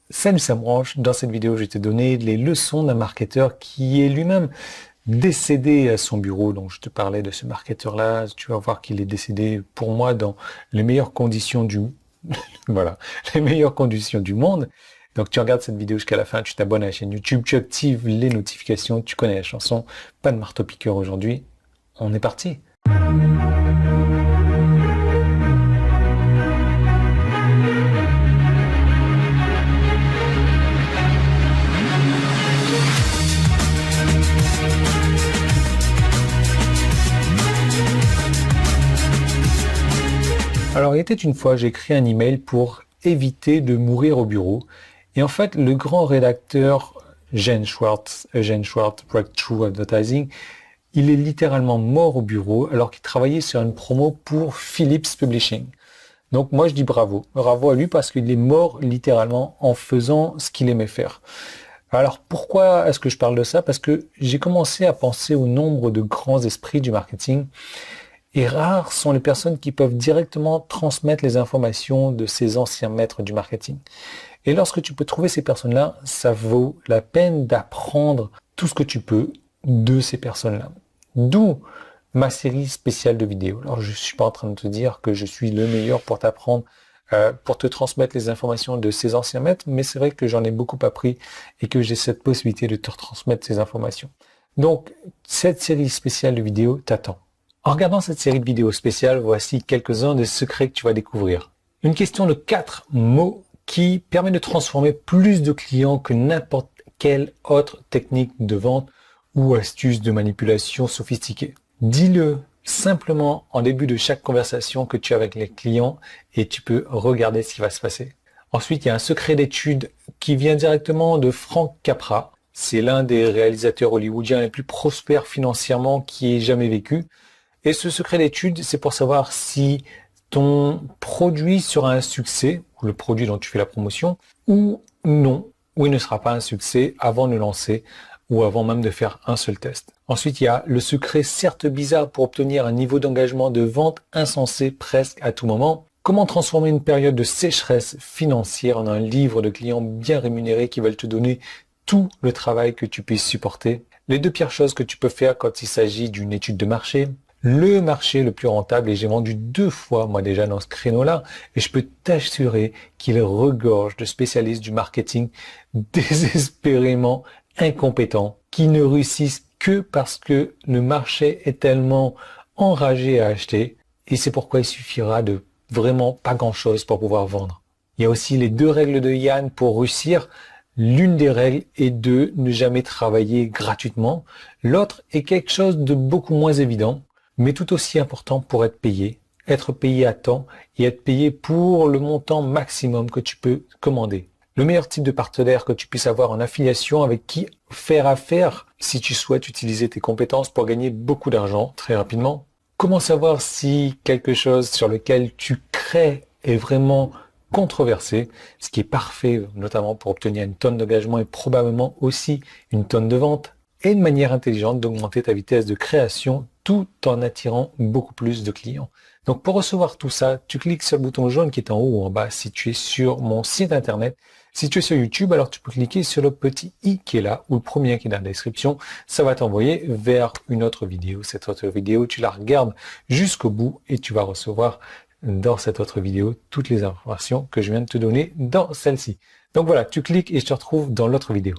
Salut Sam Branche, dans cette vidéo je vais te donner les leçons d'un marketeur qui est lui-même décédé à son bureau. Donc je te parlais de ce marketeur-là, tu vas voir qu'il est décédé pour moi dans les meilleures conditions voilà, les meilleures conditions du monde. Donc tu regardes cette vidéo jusqu'à la fin, tu t'abonnes à la chaîne YouTube, tu actives les notifications, tu connais la chanson, pas de marteau-piqueur aujourd'hui. On est parti. Alors, il était une fois, j'ai écrit un email pour éviter de mourir au bureau. Et en fait, le grand rédacteur Eugene Schwartz, Breakthrough Advertising, il est littéralement mort au bureau alors qu'il travaillait sur une promo pour Philips Publishing. Donc moi, je dis bravo. Bravo à lui parce qu'il est mort littéralement en faisant ce qu'il aimait faire. Alors pourquoi est-ce que je parle de ça? Parce que j'ai commencé à penser au nombre de grands esprits du marketing. Et rares sont les personnes qui peuvent directement transmettre les informations de ces anciens maîtres du marketing. Et lorsque tu peux trouver ces personnes-là, ça vaut la peine d'apprendre tout ce que tu peux de ces personnes-là. D'où ma série spéciale de vidéos. Alors je ne suis pas en train de te dire que je suis le meilleur pour t'apprendre, pour te transmettre les informations de ces anciens maîtres, mais c'est vrai que j'en ai beaucoup appris et que j'ai cette possibilité de te retransmettre ces informations. Donc cette série spéciale de vidéos t'attend. En regardant cette série de vidéos spéciales, voici quelques-uns des secrets que tu vas découvrir. Une question de 4 mots qui permet de transformer plus de clients que n'importe quelle autre technique de vente ou astuce de manipulation sophistiquée. Dis-le simplement en début de chaque conversation que tu as avec les clients et tu peux regarder ce qui va se passer. Ensuite, il y a un secret d'étude qui vient directement de Frank Capra. C'est l'un des réalisateurs hollywoodiens les plus prospères financièrement qui ait jamais vécu. Et ce secret d'étude, c'est pour savoir si ton produit sera un succès, ou le produit dont tu fais la promotion, ou non, ou il ne sera pas un succès avant de le lancer, ou avant même de faire un seul test. Ensuite, il y a le secret certes bizarre pour obtenir un niveau d'engagement de vente insensé presque à tout moment. Comment transformer une période de sécheresse financière en un livre de clients bien rémunérés qui veulent te donner tout le travail que tu puisses supporter. Les 2 pires choses que tu peux faire quand il s'agit d'une étude de marché. Le marché le plus rentable, et j'ai vendu 2 fois moi déjà dans ce créneau-là, et je peux t'assurer qu'il regorge de spécialistes du marketing désespérément incompétents, qui ne réussissent que parce que le marché est tellement enragé à acheter, et c'est pourquoi il suffira de vraiment pas grand-chose pour pouvoir vendre. Il y a aussi les 2 règles de Yann pour réussir. L'une des règles est de ne jamais travailler gratuitement, l'autre est quelque chose de beaucoup moins évident, mais tout aussi important pour être payé à temps et être payé pour le montant maximum que tu peux commander. Le meilleur type de partenaire que tu puisses avoir en affiliation avec qui faire affaire si tu souhaites utiliser tes compétences pour gagner beaucoup d'argent très rapidement. Comment savoir si quelque chose sur lequel tu crées est vraiment controversé, ce qui est parfait notamment pour obtenir une tonne d'engagement et probablement aussi une tonne de vente, et une manière intelligente d'augmenter ta vitesse de création tout en attirant beaucoup plus de clients. Donc pour recevoir tout ça, tu cliques sur le bouton jaune qui est en haut ou en bas si tu es sur mon site internet. Si tu es sur YouTube, alors tu peux cliquer sur le petit i qui est là ou le premier qui est dans la description. Ça va t'envoyer vers une autre vidéo. Cette autre vidéo, tu la regardes jusqu'au bout et tu vas recevoir dans cette autre vidéo toutes les informations que je viens de te donner dans celle-ci. Donc voilà, tu cliques et je te retrouve dans l'autre vidéo.